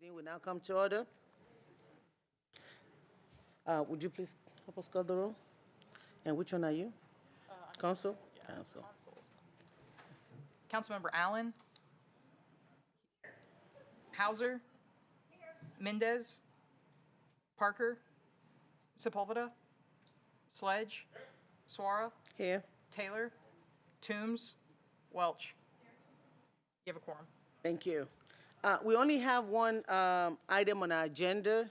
Meeting will now come to order. Would you please help us call the roll? And which one are you? Council? Yeah, Council. Councilmember Allen. Hauser. Mendez. Parker. Sepulveda. Sledge. Suara. Here. Taylor. Toombs. Welch. You have a quorum. Thank you. We only have one item on our agenda,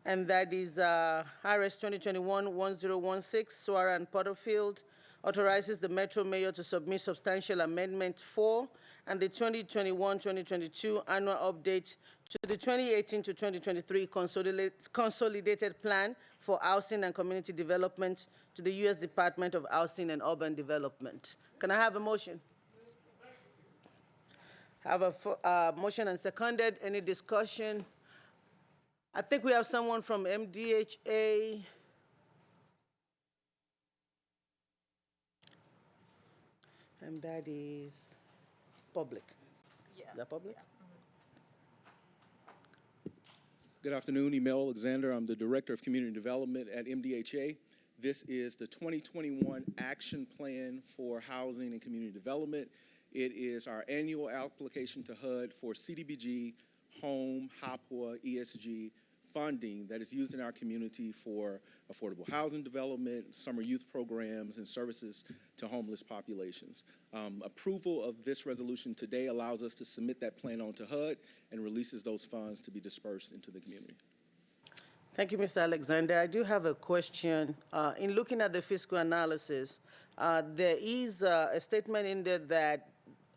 and that is RS 2021-1016, Suara and Porterfield, authorizes the Metro Mayor to submit substantial amendment 4 and the 2021-2022 annual update to the 2018 to 2023 consolidated plan for housing and community development to the U.S. Department of Housing and Urban Development. Can I have a motion? Have a motion and seconded. Any discussion? I think we have someone from MDHA. And that is public. Yeah. Is that public? Yeah. Good afternoon, Emil Alexander. I'm the Director of Community Development at MDHA. This is the 2021 Action Plan for Housing and Community Development. It is our annual application to HUD for CDBG, home, HOPWA, ESG funding that is used in our community for affordable housing development, summer youth programs, and services to homeless populations. Approval of this resolution today allows us to submit that plan on to HUD and releases those funds to be dispersed into the community. Thank you, Mr. Alexander. I do have a question. In looking at the fiscal analysis, there is a statement in there that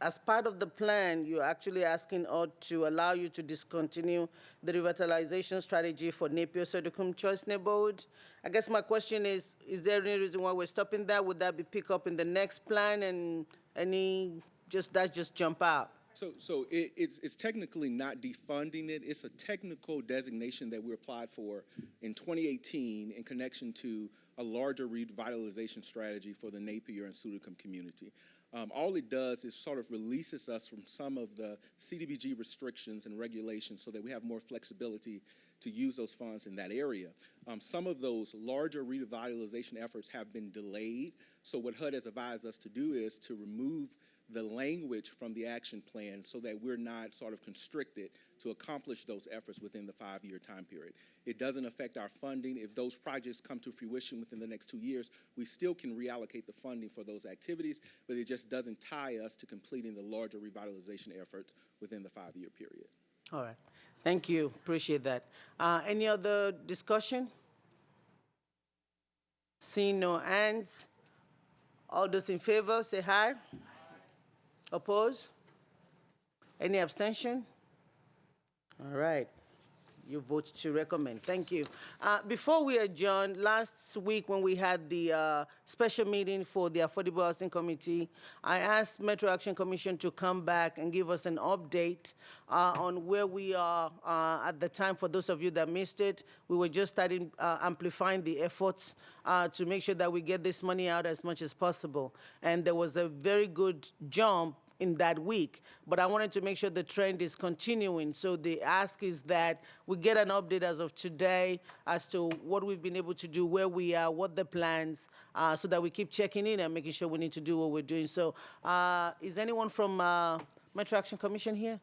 as part of the plan, you're actually asking us to allow you to discontinue the revitalization strategy for Napier Sodocum Choice Neighborhood. I guess my question is there any reason why we're stopping that? Would that be picked up in the next plan and that just jump out? So it's technically not defunding it. It's a technical designation that we applied for in 2018 in connection to a larger revitalization strategy for the Napier and Sodocum community. All it does is sort of releases us from some of the CDBG restrictions and regulations so that we have more flexibility to use those funds in that area. Some of those larger revitalization efforts have been delayed. So what HUD has advised us to do is to remove the language from the action plan so that we're not sort of constricted to accomplish those efforts within the 5-year time period. It doesn't affect our funding. If those projects come to fruition within the next 2 years, we still can reallocate the funding for those activities, but it just doesn't tie us to completing the larger revitalization efforts within the 5-year period. All right. Thank you. Appreciate that. Any other discussion? Seeing no hands. All those in favor, say aye. Oppose? Any abstention? All right. You vote to recommend. Thank you. Before we adjourn, last week when we had the special meeting for the Affordable Housing Committee, I asked Metro Action Commission to come back and give us an update on where we are at the time. For those of you that missed it, we were just starting amplifying the efforts to make sure that we get this money out as much as possible. And there was a very good jump in that week, but I wanted to make sure the trend is continuing. So the ask is that we get an update as of today as to what we've been able to do, where we are, what the plans, so that we keep checking in and making sure we need to do what we're doing. So is anyone from Metro Action Commission here?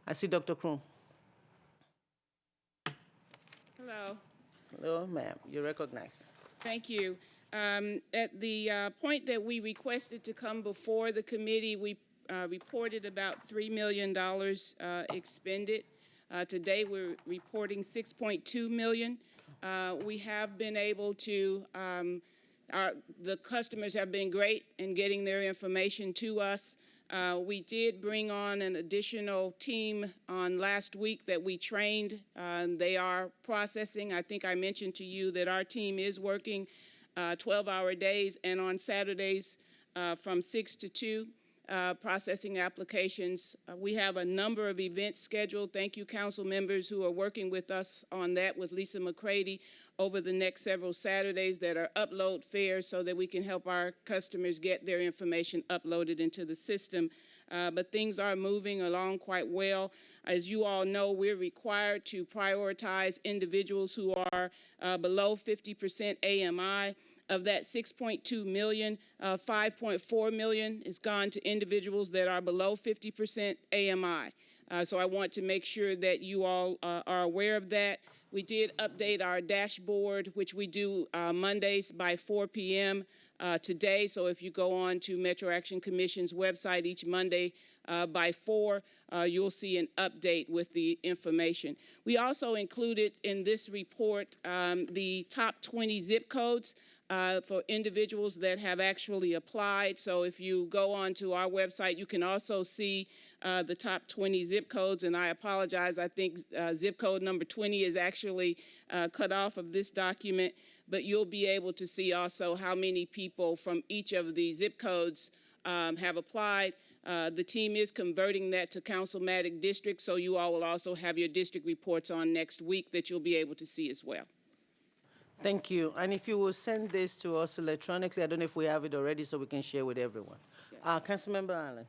I see Dr. Kroon. Hello. Hello, ma'am. You're recognized. Thank you. At the point that we requested to come before the committee, we reported about $3 million expended. Today we're reporting $6.2 million. We have been able to, the customers have been great in getting their information to us. We did bring on an additional team on last week that we trained. They are processing. I think I mentioned to you that our team is working 12-hour days and on Saturdays from 6 to 2, processing applications. We have a number of events scheduled. Thank you, council members who are working with us on that with Lisa McCready over the next several Saturdays that are upload fairs so that we can help our customers get their information uploaded into the system. But things are moving along quite well. As you all know, we're required to prioritize individuals who are below 50% AMI. Of that 6.2 million, 5.4 million is gone to individuals that are below 50% AMI. So I want to make sure that you all are aware of that. We did update our dashboard, which we do Mondays by 4 p.m. Today. So if you go on to Metro Action Commission's website each Monday by 4, you'll see an update with the information. We also included in this report the top 20 zip codes for individuals that have actually applied. So if you go on to our website, you can also see the top 20 zip codes, and I apologize, I think zip code number 20 is actually cut off of this document, but you'll be able to see also how many people from each of the zip codes have applied. The team is converting that to councilmatic districts, so you all will also have your district reports on next week that you'll be able to see as well. Thank you. And if you will send this to us electronically, I don't know if we have it already, so we can share with everyone. Yes. Councilmember Allen.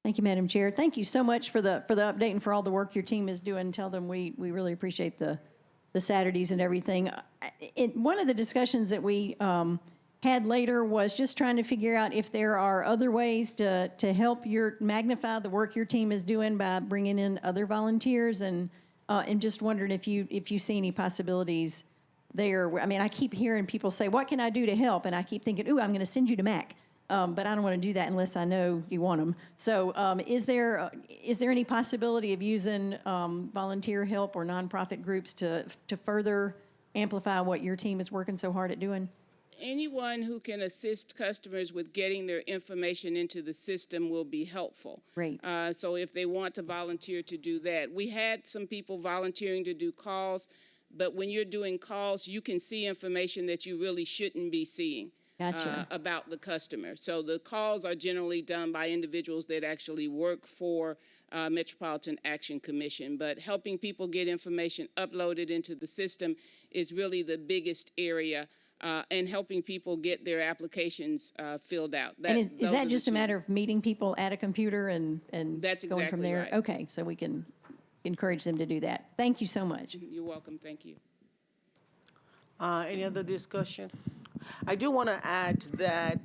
Thank you, Madam Chair. Thank you so much for the update and for all the work your team is doing. Tell them we really appreciate the Saturdays and everything. One of the discussions that we had later was just trying to figure out if there are other ways to help magnify the work your team is doing by bringing in other volunteers, and just wondering if you see any possibilities there. I mean, I keep hearing people say, "What can I do to help?" And I keep thinking, "Ooh, I'm going to send you to Mac," but I don't want to do that unless I know you want them. So, is there any possibility of using volunteer help or nonprofit groups to further amplify what your team is working so hard at doing? Anyone who can assist customers with getting their information into the system will be helpful. Great. So if they want to volunteer to do that. We had some people volunteering to do calls, but when you're doing calls, you can see information that you really shouldn't be seeing. Gotcha. About the customer. So the calls are generally done by individuals that actually work for Metropolitan Action Commission, but helping people get information uploaded into the system is really the biggest area. And helping people get their applications filled out. And is that just a matter of meeting people at a computer and that's going from there? Right. Okay, so we can encourage them to do that. Thank you so much. You're welcome. Thank you. Any other discussion? I do want to add that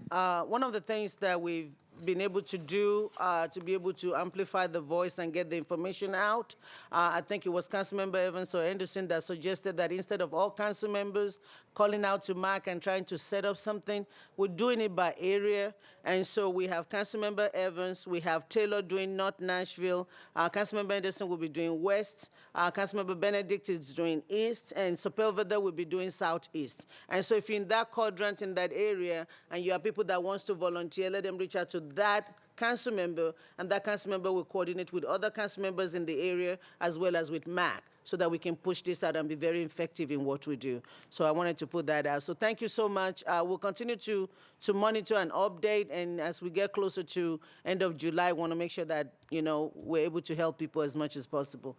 one of the things that we've been able to do to be able to amplify the voice and get the information out. I think it was Councilmember Evans or Anderson that suggested that instead of all council members calling out to Mark and trying to set up something, we're doing it by area. And so we have Councilmember Evans, we have Taylor doing North Nashville, Councilmember Anderson will be doing West, Councilmember Benedict is doing East, and Sepulveda will be doing Southeast. And so if you're in that quadrant in that area and you have people that wants to volunteer, let them reach out to that council member, and that council member will coordinate with other council members in the area as well as with MAC, so that we can push this out and be very effective in what we do. So I wanted to put that out. So thank you so much. We'll continue to monitor and update, and as we get closer to end of July, I want to make sure that, we're able to help people as much as possible.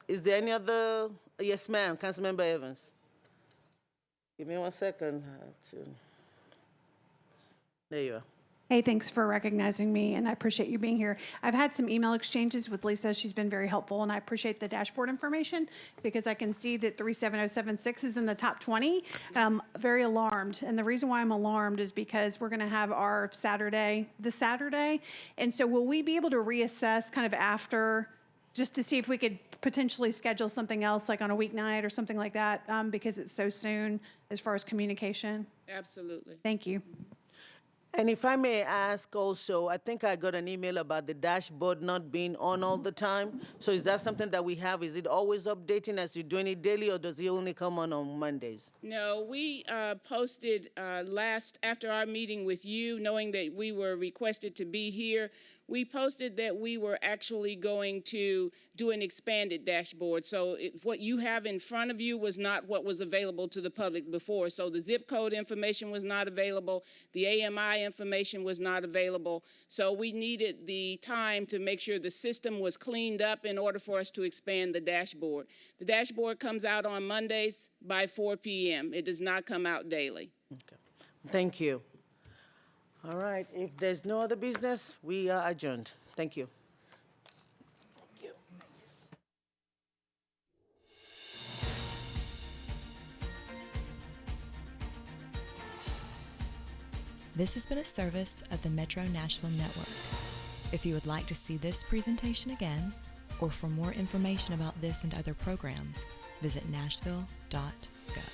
Is there any other? Yes, ma'am, Councilmember Evans. Give me 1 second. There you are. Hey, thanks for recognizing me, and I appreciate you being here. I've had some email exchanges with Lisa. She's been very helpful, and I appreciate the dashboard information because I can see that 37076 is in the top 20. I'm very alarmed, and the reason why I'm alarmed is because we're going to have our this Saturday, and so will we be able to reassess kind of after, just to see if we could potentially schedule something else, like on a weeknight or something like that, because it's so soon as far as communication? Absolutely. Thank you. And if I may ask also, I think I got an email about the dashboard not being on all the time. So is that something that we have? Is it always updating as you're doing it daily, or does it only come on Mondays? No, we posted after our meeting with you, knowing that we were requested to be here, we posted that we were actually going to do an expanded dashboard. So what you have in front of you was not what was available to the public before. So the zip code information was not available. The AMI information was not available. So we needed the time to make sure the system was cleaned up in order for us to expand the dashboard. The dashboard comes out on Mondays by 4 p.m. It does not come out daily. Okay. Thank you. All right, if there's no other business, we are adjourned. Thank you. This has been a service of the Metro Nashville Network. If you would like to see this presentation again, or for more information about this and other programs, visit nashville.gov.